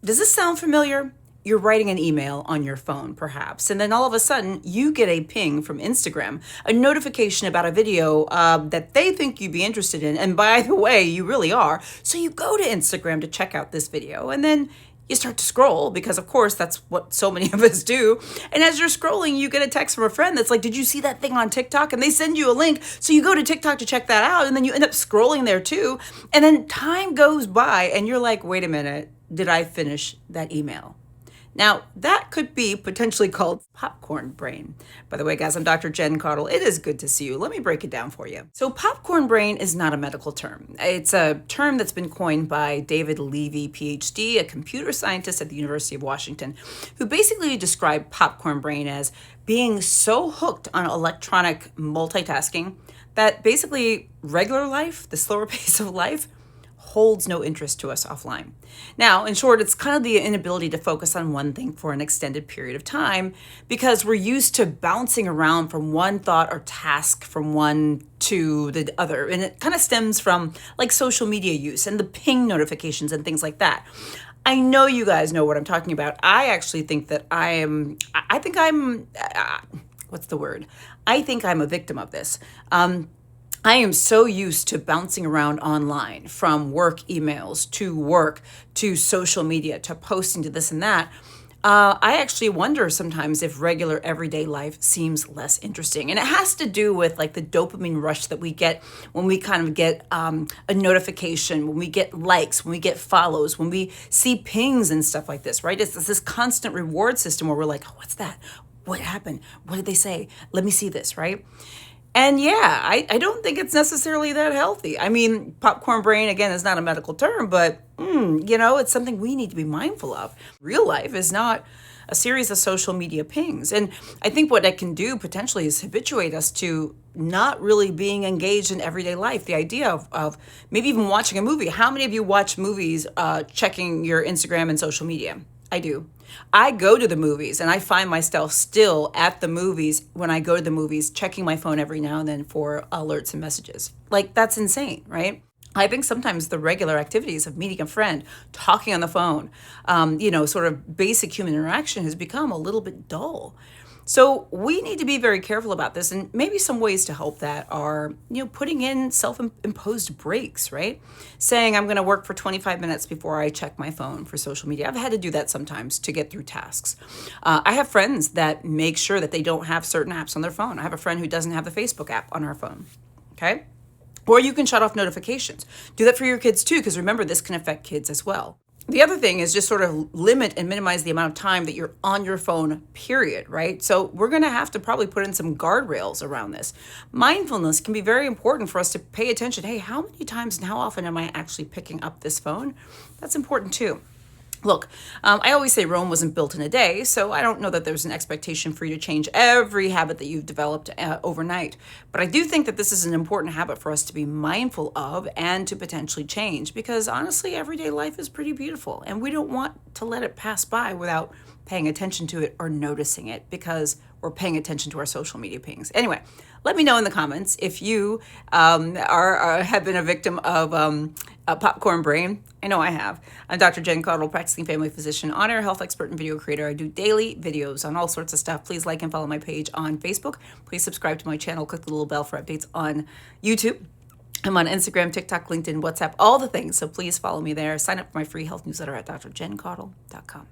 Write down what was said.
Does this sound familiar? You're writing an email on your phone, perhaps, and then all of a sudden you get a ping from Instagram, a notification about a video that they think you'd be interested in. And by the way, you really are. So you go to Instagram to check out this video, and then you start to scroll because, of course, that's what so many of us do. And as you're scrolling, you get a text from a friend that's like, did you see that thing on TikTok? And they send you a link. So you go to TikTok to check that out, and then you end up scrolling there too. And then time goes by, and you're like, wait a minute, did I finish that email? Now, that could be potentially called popcorn brain. By the way, guys, I'm Dr. Jen Caudle. It is good to see you. Let me break it down for you. So popcorn brain is not a medical term. It's a term that's been coined by David Levy, PhD, a computer scientist at the University of Washington, who basically described popcorn brain as being so hooked on electronic multitasking that basically regular life, the slower pace of life, holds no interest to us offline. Now, in short, it's kind of the inability to focus on one thing for an extended period of time because we're used to bouncing around from one thought or task from one to the other. And it kind of stems from like social media use and the ping notifications and things like that. I know you guys know what I'm talking about. I actually think that what's the word? I think I'm a victim of this. I am so used to bouncing around online from work emails to work to social media to posting to this and that. I actually wonder sometimes if regular everyday life seems less interesting. And it has to do with like the dopamine rush that we get when we kind of get a notification, when we get likes, when we get follows, when we see pings and stuff like this, right? It's this constant reward system where we're like, oh, what's that? What happened? What did they say? Let me see this, right? And yeah, I don't think it's necessarily that healthy. I mean, popcorn brain, again, is not a medical term, but, it's something we need to be mindful of. Real life is not a series of social media pings. And I think what it can do potentially is habituate us to not really being engaged in everyday life. The idea of maybe even watching a movie. How many of you watch movies checking your Instagram and social media? I do. I go to the movies and I find myself still at the movies when I go to the movies, checking my phone every now and then for alerts and messages. Like, that's insane, right? I think sometimes the regular activities of meeting a friend, talking on the phone, sort of basic human interaction has become a little bit dull. So we need to be very careful about this, and maybe some ways to help that are, putting in self-imposed breaks, right? Saying I'm going to work for 25 minutes before I check my phone for social media. I've had to do that sometimes to get through tasks. I have friends that make sure that they don't have certain apps on their phone. I have a friend who doesn't have the Facebook app on her phone, okay? Or you can shut off notifications. Do that for your kids too, because remember, this can affect kids as well. The other thing is just sort of limit and minimize the amount of time that you're on your phone, period, right? So we're going to have to probably put in some guardrails around this. Mindfulness can be very important for us to pay attention. Hey, how many times and how often am I actually picking up this phone? That's important too. Look, I always say Rome wasn't built in a day, so I don't know that there's an expectation for you to change every habit that you've developed overnight. But I do think that this is an important habit for us to be mindful of and to potentially change because honestly, everyday life is pretty beautiful and we don't want to let it pass by without paying attention to it or noticing it because we're paying attention to our social media pings. Anyway, let me know in the comments if you have been a victim of a popcorn brain. I know I have. I'm Dr. Jen Caudle, practicing family physician, on-air health expert, and video creator. I do daily videos on all sorts of stuff. Please like and follow my page on Facebook. Please subscribe to my channel. Click the little bell for updates on YouTube. I'm on Instagram, TikTok, LinkedIn, WhatsApp, all the things. So please follow me there. Sign up for my free health newsletter at drjencaudle.com.